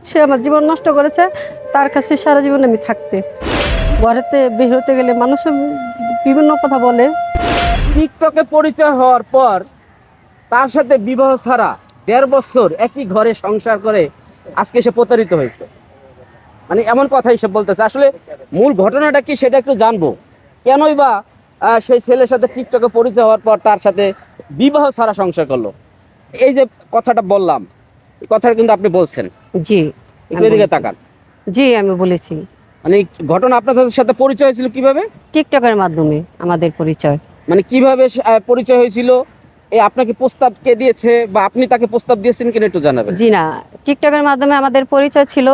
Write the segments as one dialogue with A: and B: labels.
A: সে আমার জীবন নষ্ট করেছে, তার কাছে সারা জীবন আমি থাকতে। ঘরেতে বের হতে গেলে মানুষ বিভিন্ন কথা বলে।
B: টিকটকে পরিচয় হওয়ার পর তার সাথে বিবাহ ছাড়া 1.5 বছর একই ঘরে সংসার করে আজকে সে প্রতারিত হয়েছে, মানে এমন কথাই সে বলতেছে। আসলে মূল ঘটনাটা কি সেটা একটু জানবো। কেনই বা সেই ছেলের সাথে টিকটকে পরিচয় হওয়ার পর তার সাথে বিবাহ ছাড়া সংসার করলো? এই যে কথাটা বললাম, এই কথাটা কিন্তু আপনি বলছেন।
A: জি,
B: একটু
A: আমি
B: এদিকে
A: বলেছি।
B: তাকান।
A: জি, আমি বলেছি।
B: মানে এই ঘটনা আপনাদের সাথে পরিচয় হয়েছিল কিভাবে?
A: টিকটকের মাধ্যমে আমাদের পরিচয়।
B: মানে কিভাবে পরিচয় হয়েছিল? এই আপনাকে প্রস্তাব কে দিয়েছে বা আপনি তাকে প্রস্তাব দিয়েছেন কিনা একটু জানাবেন।
A: জি না, টিকটকের মাধ্যমে আমাদের পরিচয় ছিল।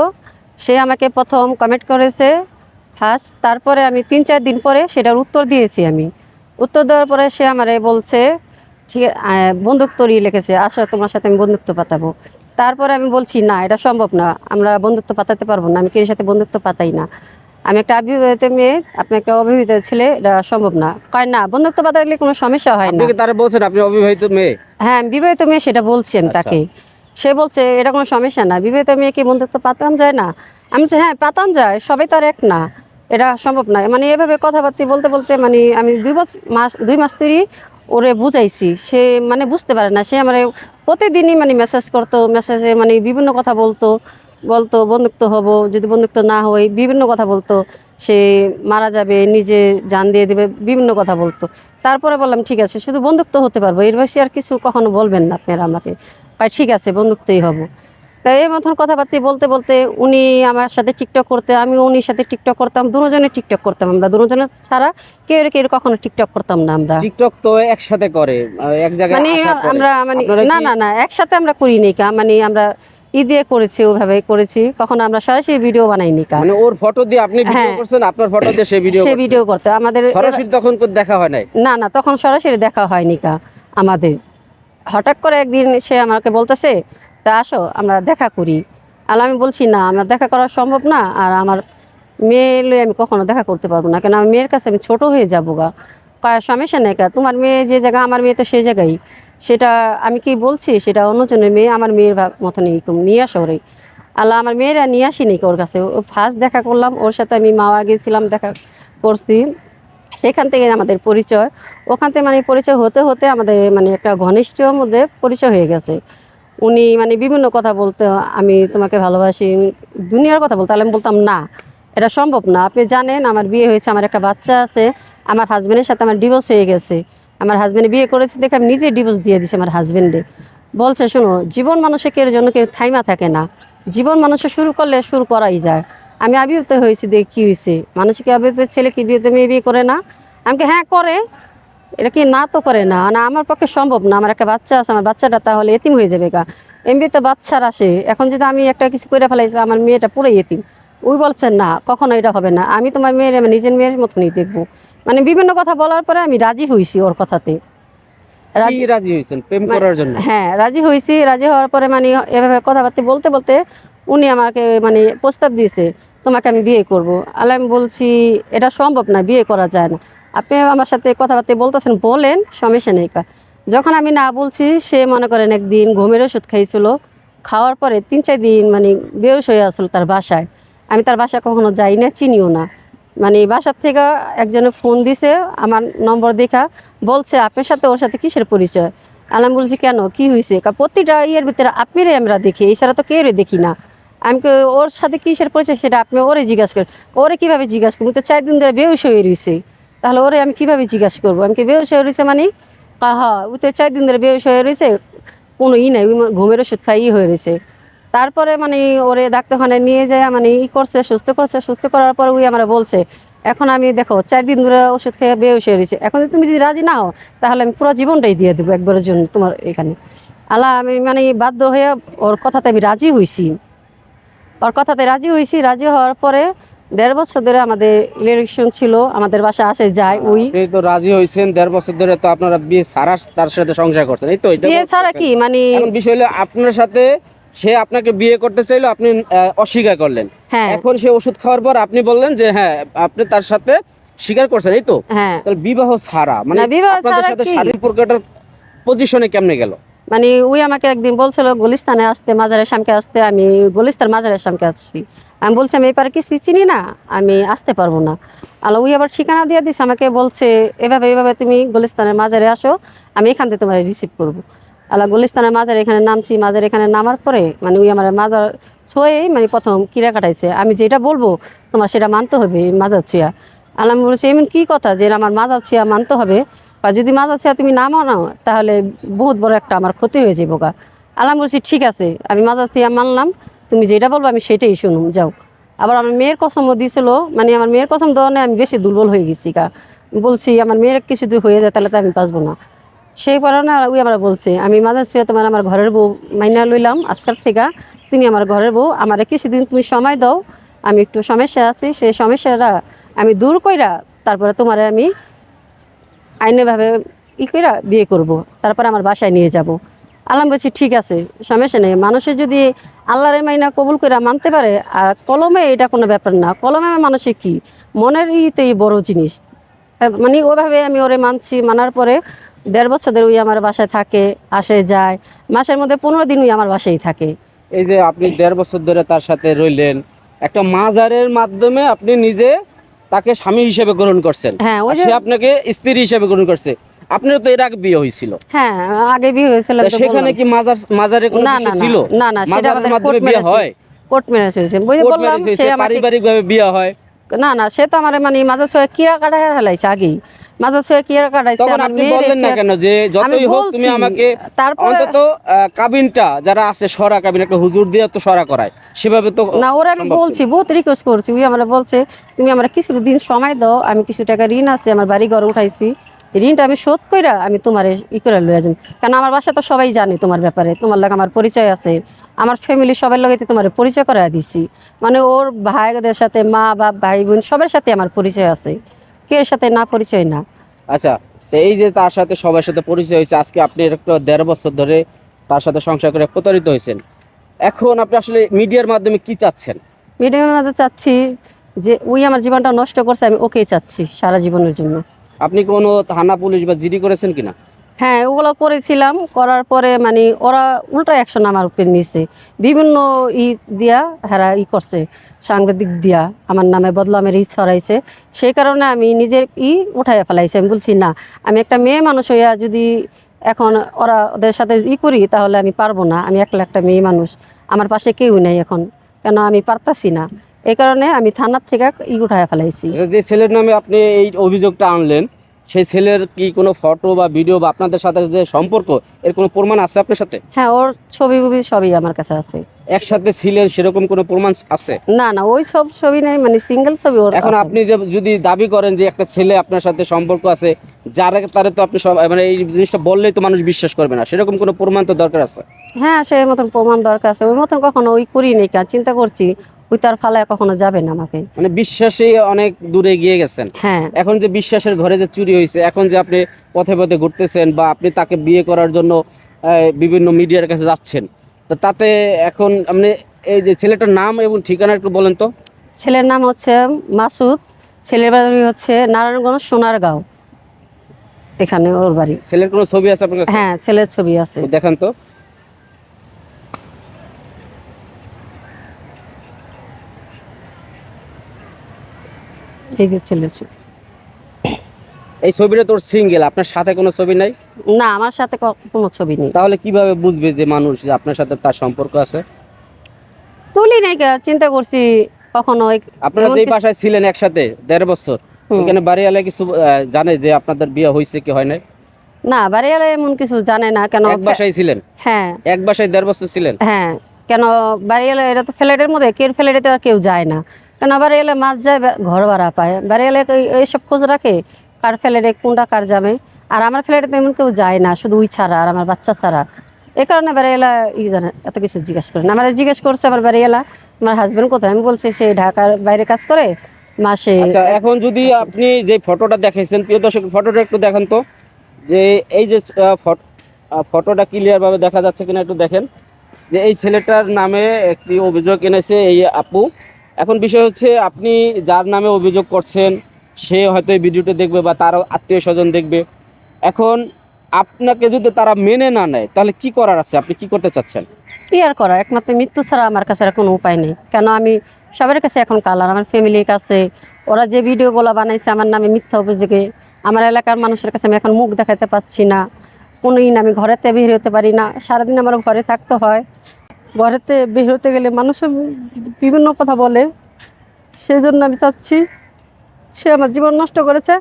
A: সে আমাকে প্রথম কমেন্ট করেছে ফার্স্ট, তারপরে আমি 3-4 দিন পরে সেটার উত্তর দিয়েছি আমি। উত্তর দেওয়ার পরে সে আমারে বলছে, ঠিক বন্ধুত্বই লিখেছে, আসো তোমার সাথে আমি বন্ধুত্ব পাতাবো। তারপরে আমি বলছি না, এটা সম্ভব না, আমরা বন্ধুত্ব পাতাতে পারবো না, আমি কারোর সাথে বন্ধুত্ব পাতাই না। আমি একটা অবিবাহিত মেয়ে, আপনি একটা অবিবাহিত ছেলে, এটা সম্ভব না। কয় না, বন্ধুত্ব পাতালে কোনো সমস্যা হয়
B: আপনি
A: না।
B: কি তারা বলছেন আপনি অবিবাহিত মেয়ে?
A: হ্যাঁ, আমি বিবাহিত মেয়ে, সেটা বলছি আমি
B: আচ্ছা।
A: তাকে। সে বলছে এটা কোনো সমস্যা না, বিবাহিত মেয়েকে বন্ধুত্ব পাতানো যায় না। আমি বলছি হ্যাঁ, পাতানো যায়, সবাই তো আর এক না, এটা সম্ভব না। মানে এভাবে কথাবার্তা বলতে বলতে মানে আমি 2 মাস ধরেই ওরে বুঝাইছি, সে মানে বুঝতে পারে না। সে আমার প্রতিদিনই মানে মেসেজ করতো, মেসেজে মানে বিভিন্ন কথা বলতো, বলতো বন্ধুত্ব হব, যদি বন্ধুত্ব না হয় বিভিন্ন কথা বলতো, সে মারা যাবে, নিজে জান দিয়ে দেবে, বিভিন্ন কথা বলতো। তারপরে বললাম ঠিক আছে, শুধু বন্ধুত্ব হতে পারবো, এর বেশি আর কিছু কখনো বলবেন না আপনারা আমাকে। তাই ঠিক আছে, বন্ধুত্বই হব। তাই এই মতন কথাবার্তা বলতে বলতে উনি আমার সাথে টিকটক করতে, আমি উনির সাথে টিকটক করতাম, দুজনে টিকটক করতাম। আমরা দুজনের ছাড়া কেউ কেউ কখনো টিকটক করতাম না আমরা।
B: টিকটক তো একসাথে করে, এক জায়গায়
A: মানে
B: আসার পরে
A: আমরা মানে
B: আপনারা
A: না
B: কি
A: না না একসাথে আমরা করিনি কা, মানে আমরা দিয়ে করেছি, ওভাবে করেছি, কখনো আমরা সরাসরি ভিডিও বানাইনি কা।
B: মানে ওর ফটো দিয়ে আপনি ভিডিও
A: হ্যাঁ,
B: করছেন, আপনার ফটো দিয়ে সে ভিডিও
A: সে
B: করছে?
A: ভিডিও করতে আমাদের
B: সরাসরি তখন দেখা হয় নাই?
A: না না, তখন সরাসরি দেখা হয়নি কা আমাদের। হঠাৎ করে একদিন সে আমাকে বলতেছে, তা আসো আমরা দেখা করি। আর আমি বলছি না, আমার দেখা করা সম্ভব না, আর আমার মেয়ে লয়ে আমি কখনো দেখা করতে পারবো না, কেন আমার মেয়ের কাছে আমি ছোট হয়ে যাবো গা। কয় সমস্যা নেই কা, তোমার মেয়ে যে জায়গা, আমার মেয়ে তো সেই জায়গায়। সেটা আমি কি বলছি, সেটা অন্যজনের মেয়ে, আমার মেয়ের মতন এরকম নিয়ে আসো ওরে। আল্লাহ, আমার মেয়েরা নিয়ে আসিনি ওর কাছে। ও ফার্স্ট দেখা করলাম ওর সাথে, আমি মাওয়া গেছিলাম, দেখা করছি, সেখান থেকে আমাদের পরিচয়। ওখান থেকে মানে পরিচয় হতে হতে আমাদের মানে একটা ঘনিষ্ঠর মধ্যে পরিচয় হয়ে গেছে। উনি মানে বিভিন্ন কথা বলতে, আমি তোমাকে ভালোবাসি, দুনিয়ার কথা বলতে। আমি বলতাম না, এটা সম্ভব না, আপনি জানেন আমার বিয়ে হয়েছে, আমার একটা বাচ্চা আছে, আমার হাজব্যান্ডের সাথে আমার ডিভোর্স হয়ে গেছে। আমার হাজব্যান্ড বিয়ে করেছে দেখে আমি নিজে ডিভোর্স দিয়ে দিছি আমার হাজব্যান্ডে। বলছে শোনো, জীবন মানুষের কেউ জন্য কেউ থাইমা থাকে না, জীবন মানুষের শুরু করলে শুরু করাই যায়। আমি আবির্ভূত হয়েছি, দেখ কী হয়েছে, মানুষকে আবির্ভূত ছেলে কি বিয়েতে মেয়ে বিয়ে করে না? আমাকে হ্যাঁ করে, এটা কি না তো করে না, না আমার পক্ষে সম্ভব না, আমার একটা বাচ্চা আছে, আমার বাচ্চাটা তাহলে এতিম হয়ে যাবে গা। এমনিতে বাচ্চার আসে, এখন যদি আমি একটা কিছু করে ফেলাইছি, আমার মেয়েটা পুরো এতিম। ওই বলছেন না, কখনো এটা হবে না, আমি তোমার মেয়ের আমার নিজের মেয়ের মতনই দেখবো। মানে বিভিন্ন কথা বলার পরে আমি রাজি হয়েছি ওর কথাতে।
B: কি
A: রাজি
B: রাজি হয়েছেন প্রেম করার জন্য?
A: হ্যাঁ, রাজি হয়েছি। রাজি হওয়ার পরে মানে এভাবে কথাবার্তা বলতে বলতে উনি আমাকে মানে প্রস্তাব দিয়েছে, তোমাকে আমি বিয়ে করব। আর আমি বলছি এটা সম্ভব না, বিয়ে করা যায় না। আপনি আমার সাথে কথাবার্তা বলতেছেন, বলেন, সমস্যা নেই কা। যখন আমি না বলছি, সে মনে করেন একদিন ঘুমের ওষুধ খাইছিল, খাওয়ার পরে 3-4 দিন মানে বেহুশ হয়ে আসলো তার বাসায়। আমি তার বাসায় কখনো যাই না, চিনিও না। মানে বাসার থেকে একজনে ফোন দিছে আমার নম্বর দেখা, বলছে আপনার সাথে ওর সাথে কিসের পরিচয়? আমি বলছি কেন, কি হয়েছে? প্রতিটা ইয়ের ভিতরে আপনারই আমরা দেখি, এছাড়া তো কেউই দেখি না। আমি ওর সাথে কিসের পরিচয় সেটা আপনি ওরে জিজ্ঞাসা করেন। ওরে কীভাবে জিজ্ঞাসা করবো, তো 4 দিন ধরে বেহুশ হয়ে রয়েছে, তাহলে ওরে আমি কীভাবে জিজ্ঞাসা করবো? আমি কি বেহুশ হয়ে রয়েছে মানে? হ্যাঁ, ওই তো 4 দিন ধরে বেহুশ হয়ে রয়েছে, কোনো নাই, ওই ঘুমের ওষুধ খাই হয়ে রয়েছে। তারপরে মানে ওরে ডাক্তারখানায় নিয়ে যায়, মানে করছে, সুস্থ করছে, সুস্থ করার পর ওই আমরা বলছে, এখন আমি দেখো 4 দিন ধরে ওষুধ খেয়ে বেহুশ হয়ে রয়েছে, এখন যদি তুমি যদি রাজি না হও, তাহলে আমি পুরো জীবনটাই দিয়ে দেবো একবারের জন্য তোমার এখানে। আল্লাহ, আমি মানে বাধ্য হয়ে ওর কথাতে আমি রাজি হয়েছি। ওর কথাতে রাজি হয়েছি। রাজি হওয়ার পরে 1.5 বছর ধরে আমাদের রিলেশন ছিল, আমাদের বাসা আসে যায় ওই।
B: আপনি তো রাজি হয়েছেন, 1.5 বছর ধরে তো আপনারা বিয়ে ছাড়া তার সাথে সংসার করছেন, এই তো এটা
A: বিয়ে ছাড়া
B: বলতেছেন।
A: কি মানে?
B: এখন বিষয় হলো আপনার সাথে সে আপনাকে বিয়ে করতে চাইলো, আপনি অস্বীকার করলেন।
A: হ্যাঁ,
B: এখন সে ওষুধ খাওয়ার পর আপনি বললেন যে হ্যাঁ আপনি তার সাথে স্বীকার করছেন, এই তো?
A: হ্যাঁ।
B: তাহলে বিবাহ ছাড়া মানে
A: না, বিবাহ
B: আপনাদের
A: ছাড়া
B: সাথে
A: কি?
B: শারীরিক প্রক্রিয়াটার পজিশনে কেমনে গেল?
A: মানে ওই আমাকে একদিন বলছিল গুলিস্তানে আসতে, মাজারের সামনে আসতে। আমি গুলিস্তান মাজারের সামনে আসছি। আমি বলছি আমি এপারে কিছুই চিনি না, আমি আসতে পারবো না। আল্লাহ ওই আবার ঠিকানা দিয়ে দিছে আমাকে, বলছে এভাবে এভাবে তুমি গুলিস্তানের মাজারে আসো, আমি এখান থেকে তোমার রিসিভ করবো। আল্লাহ গুলিস্তানের মাজার এখানে নামছি, মাজার এখানে নামার পরে মানে ওই আমার মাজার ছুঁয়েই মানে প্রথম কিরা কাটাইছে। আমি যেটা বলবো তোমার সেটা মানতে হবে, এই মাজার ছুঁয়া। আল্লাহ আমি বলছি এমন কী কথা যে আমার মাজার ছুঁয়া মানতে হবে, বা যদি মাজার ছুঁয়া তুমি না মানো তাহলে বহুত বড় একটা আমার ক্ষতি হয়ে যাবো গা। আল্লাহ বলছি ঠিক আছে, আমি মাজার ছুঁয়া মানলাম, তুমি যেটা বলবো আমি সেটাই শুনুম, যাও। আবার আমার মেয়ের কসমও দিয়েছিল, মানে আমার মেয়ের কসম দেওয়া আমি বেশি দুর্বল হয়ে গেছি গা। বলছি আমার মেয়ের কিছু যদি হয়ে যায় তাহলে তো আমি বাঁচবো না। সেই কারণে ওই আমরা বলছে আমি মাঝে ছিল তোমার আমার ঘরের বউ মাইনা লইলাম আজকাল থেকে, তুমি আমার ঘরের বউ, আমার কিছুদিন তুমি সময় দাও, আমি একটু সমস্যা আছি, সেই সমস্যাটা আমি দূর কইরা তারপরে তোমার আমি আইনিভাবে কইরা বিয়ে করব, তারপরে আমার বাসায় নিয়ে যাব। আল্লাহ বলছি ঠিক আছে, সমস্যা নেই। মানুষের যদি আল্লাহর মাইনা কবুল করে মানতে পারে, আর কলমে এটা কোনো ব্যাপার না, কলমে মানুষের কি মনের ইতেই বড় জিনিস। মানে ওইভাবে আমি ওরে মানছি, মানার পরে 1.5 বছর ধরে ওই আমার বাসায় থাকে, আসে যায়। মাসের মধ্যে 15 দিন ওই আমার বাসায় থাকে।
B: এই যে আপনি 1.5 বছর ধরে তার সাথে রইলেন, একটা মাজারের মাধ্যমে আপনি নিজে তাকে স্বামী হিসেবে গ্রহণ করছেন,
A: হ্যাঁ ওই
B: আর
A: যে,
B: সে আপনাকে স্ত্রী হিসেবে গ্রহণ করছে। আপনারও তো এর আগে বিয়ে হয়েছিল,
A: হ্যাঁ আগে বিয়ে হয়েছিল
B: তা
A: আমি তো
B: সেখানে
A: বললাম।
B: কি মাজারে কোনো
A: না না
B: বিষয়
A: না
B: ছিল?
A: না না, সেটা
B: মাজারের
A: আমাদের
B: মাধ্যমে
A: কোর্ট
B: বিয়ে
A: ম্যারেজ,
B: হয়?
A: কোর্ট ম্যারেজ হয়েছে বুঝে
B: কোর্ট
A: বললাম।
B: ম্যারেজ
A: সে
B: হয়েছে,
A: আমাকে
B: পারিবারিক ভাবে বিয়ে হয়?
A: না না, সে তো আমার মানে মাঝে ছুঁয়ে কিরা কাটাই হেলাইছে আগেই, মাঝে ছুঁয়ে কিরা কাটাইছে
B: তখন
A: আমার
B: আপনি
A: মেয়ের
B: বললেন না কেন যে
A: আমি
B: যতই হোক তুমি
A: বলছি।
B: আমাকে
A: তারপরে
B: অন্তত কাবিনটা যারা আছে সরা কাবিন একটা হুজুর দিয়ে তো সরা করায়, সেভাবে তো
A: না, ওরা আমি
B: সম্ভব ছিল।
A: বলছি, বহুত রিকোয়েস্ট করছি, ওই আমরা বলছে তুমি আমার কিছু দিন সময় দাও, আমি কিছু টাকা ঋণ আছে আমার বাড়ি ঘর উঠাইছি, ঋণটা আমি শোধ কইরা আমি তোমার করে লইয়া যাবো। কারণ আমার বাসা তো সবাই জানে তোমার ব্যাপারে, তোমার লাগে আমার পরিচয় আছে, আমার ফ্যামিলি সবার লগে তোমার পরিচয় করাই দিচ্ছি। মানে ওর ভাইদের সাথে, মা বাপ ভাই বোন সবার সাথে আমার পরিচয় আছে, কে এর সাথে না পরিচয় না।
B: আচ্ছা, তো এই যে তার সাথে সবার সাথে পরিচয় হয়েছে, আজকে আপনি একটা 1.5 বছর ধরে তার সাথে সংসার করে প্রতারিত হয়েছেন, এখন আপনি আসলে মিডিয়ার মাধ্যমে কি চাচ্ছেন?
A: মিডিয়ামের মাঝে চাচ্ছি যে ওই আমার জীবনটা নষ্ট করছে, আমি ওকেই চাচ্ছি সারা জীবনের জন্য।
B: আপনি কোনো থানা পুলিশ বা জিডি করেছেন কিনা?
A: হ্যাঁ ওগুলো করেছিলাম, করার পরে মানে ওরা উল্টা অ্যাকশন আমার উপরে নিছে, বিভিন্ন ই দিয়া হেরা করছে, সাংবাদিক দিয়া আমার নামে বদনামের ছড়াইছে। সেই কারণে আমি নিজের উঠাইয়া ফেলাইছি। আমি বলছি না, আমি একটা মেয়ে মানুষ হইয়া যদি এখন ওরা ওদের সাথে করি তাহলে আমি পারবো না, আমি একলা একটা মেয়ে মানুষ, আমার পাশে কেউ নেই এখন, কেন আমি পারতাছি না। এই কারণে আমি থানার থেকে উঠাইয়া ফেলাইছি।
B: যে ছেলের নামে আপনি এই অভিযোগটা আনলেন, সেই ছেলের কি কোনো ফটো বা ভিডিও বা আপনাদের সাথে যে সম্পর্ক, এর কোনো প্রমাণ আছে আপনার সাথে?
A: হ্যাঁ ওর ছবি টবি সবই আমার কাছে আছে।
B: একসাথে ছিলেন সেরকম কোনো প্রমাণ আছে?
A: না না, ওই সব ছবি নেই, মানে সিঙ্গেল ছবি ওর
B: এখন
A: আছে।
B: আপনি যে যদি দাবি করেন যে একটা ছেলে আপনার সাথে সম্পর্ক আছে, যারা তারে তো আপনি মানে এই জিনিসটা বললেই তো মানুষ বিশ্বাস করবে না, সেরকম কোনো প্রমাণ তো দরকার আছে।
A: হ্যাঁ সেই মতন প্রমাণ দরকার আছে, ওই মতন কখনো করি নেই, কাজ চিন্তা করছি ওই তার ফালায় কখনো যাবে না আমাকে।
B: মানে বিশ্বাসে অনেক দূরে গিয়ে গেছেন।
A: হ্যাঁ
B: এখন যে বিশ্বাসের ঘরে যে চুরি হয়েছে, এখন যে আপনি পথে পথে ঘুরতেছেন বা আপনি তাকে বিয়ে করার জন্য বিভিন্ন মিডিয়ার কাছে যাচ্ছেন, তো তাতে এখন আপনি এই যে ছেলেটার নাম এবং ঠিকানা একটু বলেন তো।
A: ছেলের নাম হচ্ছে মাসুদ, ছেলের বাড়ি হচ্ছে নারায়ণগঞ্জ সোনারগাঁও, এখানে ওর বাড়ি।
B: ছেলের কোনো ছবি আছে আপনার কাছে?
A: হ্যাঁ ছেলের ছবি আছে,
B: দেখান তো।
A: এই যে ছেলের ছবি।
B: এই ছবিটা তোর সিঙ্গেল, আপনার সাথে কোনো ছবি নাই?
A: না আমার সাথে কোনো ছবি নেই।
B: তাহলে কিভাবে বুঝবে যে মানুষ যে আপনার সাথে তার সম্পর্ক আছে?
A: তুলি নাই, চিন্তা করছি কখনো
B: আপনারা
A: এমন
B: যেই
A: কিছু-
B: বাসায় ছিলেন একসাথে 1.5 বছর,
A: হুম।
B: ওখানে বাড়িওয়ালা কিছু জানে যে আপনাদের বিয়ে হয়েছে কি হয় নাই?
A: না বাড়িওয়ালা এমন কিছু জানে না, কেন
B: এক বাসায় ছিলেন?
A: হ্যাঁ
B: এক বাসায় 1.5 বছর ছিলেন?
A: হ্যাঁ, কেন বাড়ি এলে এটা তো ফ্ল্যাটের মধ্যে, কেউ ফ্ল্যাটে তো আর কেউ যায় না, কেন বাড়ি এলে মাছ যায় ঘর ভাড়া পায়, বাড়ি এলে এইসব খোঁজ রাখে কার ফ্ল্যাটে কোনটা কার যাবে। আর আমার ফ্ল্যাটে তেমন কেউ যায় না, শুধু ওই ছাড়া আর আমার বাচ্চা ছাড়া। এই কারণে বাড়ি এলা জানে এত কিছু জিজ্ঞেস করে না। আমার জিজ্ঞেস করছে আমার বাড়ি এলা আমার হাজব্যান্ড কোথায়, আমি বলছি সে ঢাকার বাইরে কাজ করে, মাসে
B: আচ্ছা, এখন যদি আপনি যে ফটোটা দেখাইছেন, প্রিয় দর্শক ফটোটা একটু দেখান তো, যে এই যে ফটোটা ক্লিয়ার ভাবে দেখা যাচ্ছে কিনা একটু দেখেন, যে এই ছেলেটার নামে একটি অভিযোগ এনেছে এই আপু। এখন বিষয় হচ্ছে আপনি যার নামে অভিযোগ করছেন সে হয়তো এই ভিডিওটা দেখবে বা তার আত্মীয় স্বজন দেখবে। এখন আপনাকে যদি তারা মেনে না নেয় তাহলে কি করার আছে, আপনি কি করতে চাচ্ছেন?
A: কি আর করা, একমাত্র মৃত্যু ছাড়া আমার কাছে আর কোনো উপায় নেই। কেন আমি সবার কাছে এখন কালার, আমার ফ্যামিলির কাছে ওরা যে ভিডিওগুলো বানাইছে আমার নামে মিথ্যা অভিযোগে, আমার এলাকার মানুষের কাছে আমি এখন মুখ দেখাতে পাচ্ছি না, কোনোই না, আমি ঘরেতে বের হতে পারি না, সারাদিন আমার ঘরে থাকতে হয়। ঘরেতে বের হতে গেলে মানুষের বিভিন্ন কথা বলে, সেই জন্য আমি চাচ্ছি সে আমার জীবন নষ্ট করেছে,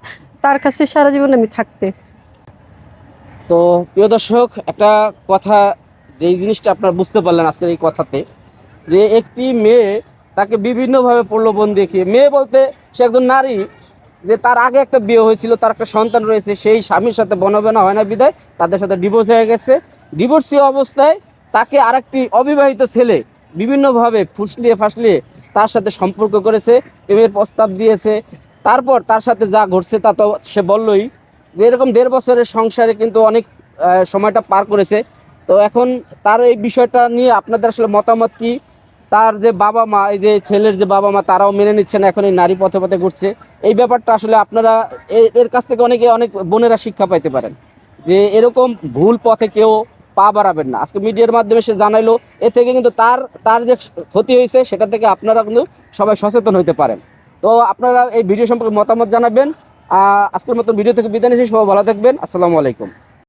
A: তার কাছে সারা জীবন আমি থাকতে।
B: তো প্রিয় দর্শক, একটা কথা, যেই জিনিসটা আপনারা বুঝতে পারলেন আজকের এই কথাতে, যে একটি মেয়ে তাকে বিভিন্নভাবে প্রলোভন দেখিয়ে, মেয়ে বলতে সে একজন নারী, যে তার আগে একটা বিয়ে হয়েছিল, তার একটা সন্তান রয়েছে, সেই স্বামীর সাথে বনবেনা হয় না বিদায় তাদের সাথে ডিভোর্স হয়ে গেছে। ডিভোর্সি অবস্থায় তাকে আরেকটি অবিবাহিত ছেলে বিভিন্নভাবে ফুসলিয়ে ফাসলিয়ে তার সাথে সম্পর্ক করেছে, প্রেমের প্রস্তাব দিয়েছে। তারপর তার সাথে যা ঘটছে তা তো সে বললই, যে এরকম 1.5 বছরের সংসারে কিন্তু অনেক সময়টা পার করেছে। তো এখন তার এই বিষয়টা নিয়ে আপনাদের আসলে মতামত কি? তার যে বাবা মা, এই যে ছেলের যে বাবা মা, তারাও মেনে নিচ্ছে না, এখন এই নারী পথে পথে ঘুরছে। এই ব্যাপারটা আসলে আপনারা এর কাছ থেকে অনেক বোনেরা শিক্ষা পাইতে পারেন, যে এরকম ভুল পথে কেউ পা বাড়াবেন না। আজকে মিডিয়ার মাধ্যমে সে জানাইলো, এ থেকে কিন্তু তার তার যে ক্ষতি হয়েছে সেটা থেকে আপনারা কিন্তু সবাই সচেতন হতে পারেন। তো আপনারা এই ভিডিও সম্পর্কে মতামত জানাবেন। আজকের মতো ভিডিও থেকে বিদায় নিচ্ছি, সবাই ভালো থাকবেন। আসসালামু আলাইকুম।